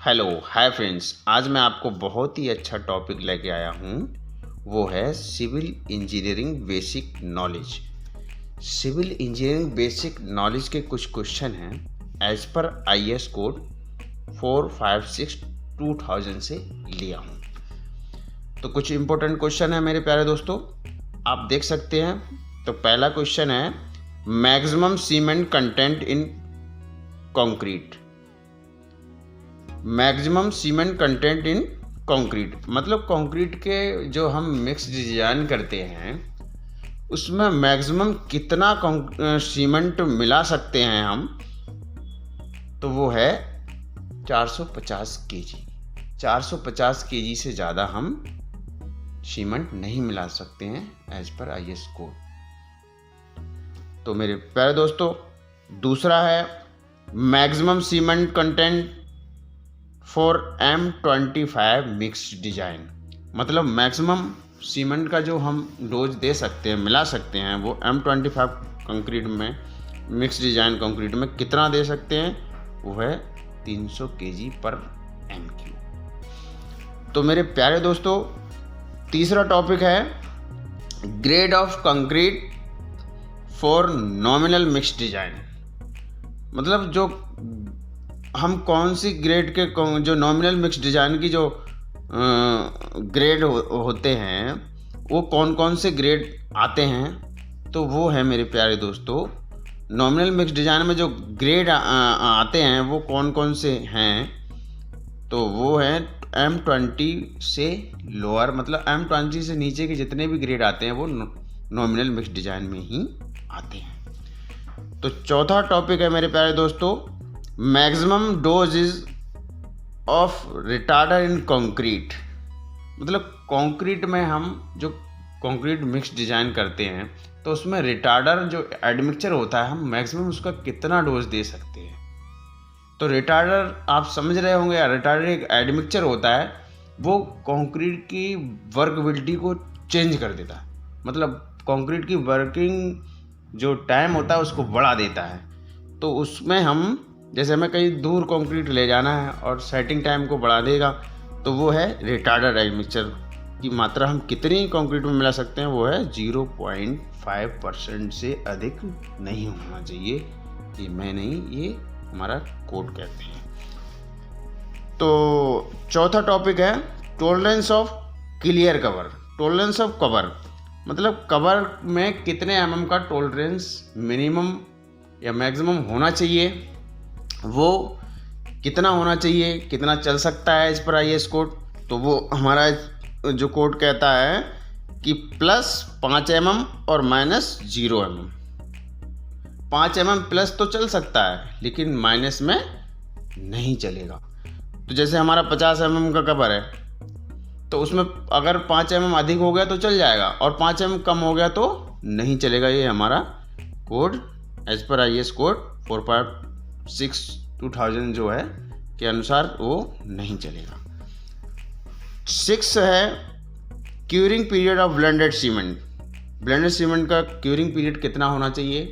Hello hi friends, आज मैं आपको बहुत ही अच्छा टॉपिक लेके आया हूँ। वो है civil engineering basic knowledge. Civil engineering basic knowledge के कुछ क्वेश्चन हैं एज पर IS कोड 456/2000 से लिया हूँ। तो कुछ इम्पोर्टेंट क्वेश्चन है मेरे प्यारे दोस्तों, आप देख सकते हैं। तो पहला क्वेश्चन है maximum cement content in concrete. Maximum cement content in concrete मतलब कंक्रीट के जो हम मिक्स डिजाइन करते हैं उसमें मैक्सिमम कितना सीमेंट मिला सकते हैं हम, तो वो है 450 kg। 450 kg से ज़्यादा हम सीमेंट नहीं मिला सकते हैं एज पर IS कोड। तो मेरे प्यारे दोस्तों, दूसरा है maximum cement content for M25 mix design. मतलब मैक्सिमम सीमेंट का जो हम डोज दे सकते हैं, मिला सकते हैं, वो M25 कंक्रीट में, मिक्स डिजाइन कंक्रीट में कितना दे सकते हैं, वो है 300 kg/m³। तो मेरे प्यारे दोस्तों, तीसरा टॉपिक है grade of concrete for nominal mix design. मतलब जो हम कौन सी ग्रेड के जो नॉमिनल मिक्स डिजाइन की जो ग्रेड होते हैं, वो कौन कौन से ग्रेड आते हैं, तो वो है मेरे प्यारे दोस्तों, नॉमिनल मिक्स डिजाइन में जो ग्रेड आते हैं वो कौन कौन से हैं, तो वो हैं M20 से लोअर। मतलब M20 से नीचे के जितने भी ग्रेड आते हैं वो नॉमिनल मिक्स डिजाइन में ही आते हैं। तो चौथा टॉपिक है मेरे प्यारे दोस्तों maximum dosages of retarder in concrete. मतलब कंक्रीट में हम जो कंक्रीट मिक्स डिजाइन करते हैं तो उसमें रिटार्डर जो एडमिक्सचर होता है, हम मैक्सिमम उसका कितना डोज दे सकते हैं। तो रिटार्डर आप समझ रहे होंगे, रिटार्डर एक एडमिक्सचर होता है, वो कंक्रीट की वर्कबिलिटी को चेंज कर देता है। मतलब कंक्रीट की वर्किंग जो टाइम होता है उसको बढ़ा देता है। तो उसमें हम जैसे हमें कहीं दूर कंक्रीट ले जाना है और सेटिंग टाइम को बढ़ा देगा, तो वो है रिटार्डर एडमिक्सचर की मात्रा हम कितनी कंक्रीट में मिला सकते हैं, वो है 0.5% से अधिक नहीं होना चाहिए। ये मैं नहीं, ये हमारा कोड कहते हैं। तो चौथा टॉपिक है tolerance of clear cover. Tolerance of cover मतलब कवर में कितने mm का टॉलरेंस मिनिमम या मैक्सिमम होना चाहिए, वो कितना होना चाहिए, कितना चल सकता है इस पर IS कोड। तो वो हमारा जो कोड कहता है कि +5 mm और -0 mm। 5 mm प्लस तो चल सकता है लेकिन माइनस में नहीं चलेगा। तो जैसे हमारा 50 mm का कवर है, तो उसमें अगर 5 mm अधिक हो गया तो चल जाएगा और 5 mm कम हो गया तो नहीं चलेगा। ये हमारा code as per IS code 456/2000 जो है के अनुसार वो नहीं चलेगा। 6 है curing period of blended cement. Blended cement का क्यूरिंग पीरियड कितना होना चाहिए,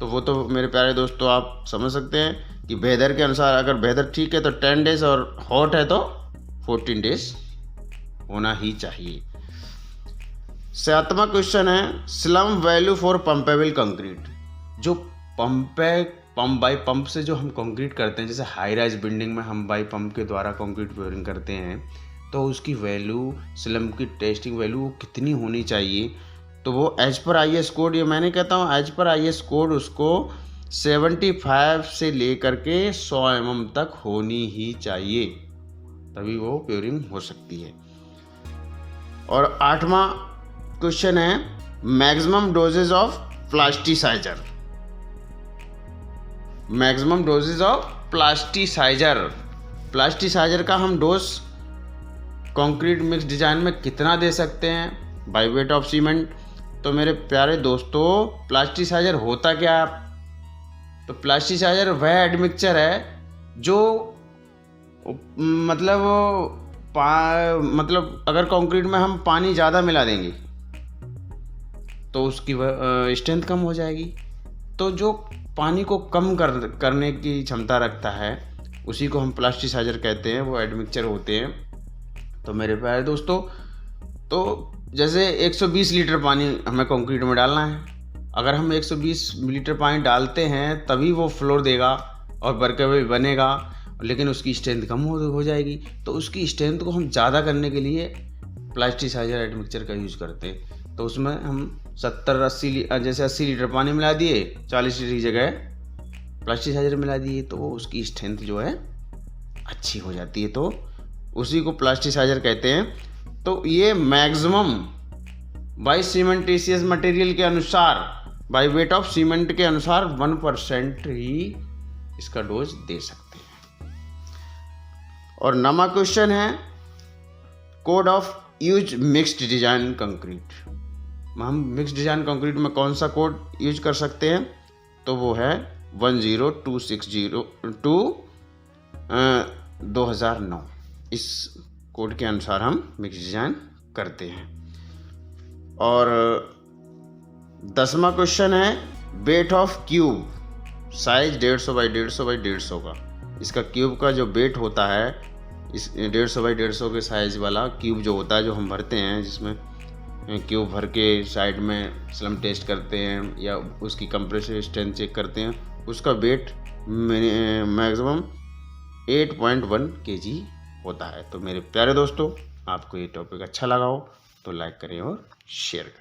तो वो तो मेरे प्यारे दोस्तों आप समझ सकते हैं कि वेदर के अनुसार, अगर वेदर ठीक है तो 10 डेज और हॉट है तो 14 डेज होना ही चाहिए। 7वां क्वेश्चन है स्लम वैल्यू फॉर पंपेबल कंक्रीट। जो पंप से जो हम कंक्रीट करते हैं, जैसे हाई राइज बिल्डिंग में हम बाई पंप के द्वारा कंक्रीट फ्लोरिंग करते हैं, तो उसकी वैल्यू, स्लम की टेस्टिंग वैल्यू कितनी होनी चाहिए, तो वो एज पर IS कोड, ये मैंने कहता हूँ एज पर IS कोड, उसको 75 से लेकर के 100 mm तक होनी ही चाहिए, तभी वो प्योरिंग हो सकती है। और 8वां क्वेश्चन है maximum dosages of plasticizer. Maximum dosages of plasticizer का हम डोज कंक्रीट मिक्स डिजाइन में कितना दे सकते हैं बाय वेट ऑफ सीमेंट। तो मेरे प्यारे दोस्तों, प्लास्टिसाइजर होता क्या है, तो प्लास्टिसाइजर वह एडमिक्सचर है जो मतलब अगर कंक्रीट में हम पानी ज़्यादा मिला देंगे तो उसकी स्ट्रेंथ कम हो जाएगी। तो जो पानी को कम करने की क्षमता रखता है उसी को हम प्लास्टिसाइजर कहते हैं, वो एडमिक्सचर होते हैं। तो मेरे प्यारे दोस्तों, तो जैसे 120 लीटर पानी हमें कंक्रीट में डालना है। अगर हम 120 लीटर पानी डालते हैं तभी वो फ्लोर देगा और वर्केबल बनेगा, लेकिन उसकी स्ट्रेंथ कम हो जाएगी। तो उसकी स्ट्रेंथ को हम ज़्यादा करने के लिए प्लास्टिसाइजर एडमिक्सचर का यूज़ करते हैं। तो उसमें हम 70-80 जैसे 80 लीटर पानी मिला दिए, 40 लीटर की जगह प्लास्टिसाइजर मिला दिए, तो वो उसकी स्ट्रेंथ जो है अच्छी हो जाती है। तो उसी को प्लास्टिसाइजर कहते हैं। तो ये मैक्सिमम बाई सीमेंटेशियस मटेरियल के अनुसार, बाई वेट ऑफ सीमेंट के अनुसार 1% ही इसका डोज दे सकते हैं। और नमा क्वेश्चन है, code of use mixed design concrete. हम मिक्स्ड डिजाइन कंक्रीट में कौन सा कोड यूज कर सकते हैं? तो वो है 10260-2009। इस कोड के अनुसार हम मिक्स्ड डिजाइन करते हैं। और 10वां क्वेश्चन है, weight of cube, size 150 by 150 by 150 का। इसका क्यूब का जो वेट होता है, इस 150 बाई 150 के साइज वाला क्यूब जो होता है, जो हम भरते हैं, जिसमें क्यूब भर के साइड में स्लम टेस्ट करते हैं या उसकी कंप्रेसिव स्ट्रेंथ चेक करते हैं, उसका वेट मैक्सिमम 8.1 kg होता है। तो मेरे प्यारे दोस्तों, आपको ये टॉपिक अच्छा लगा हो तो लाइक करें और शेयर करें।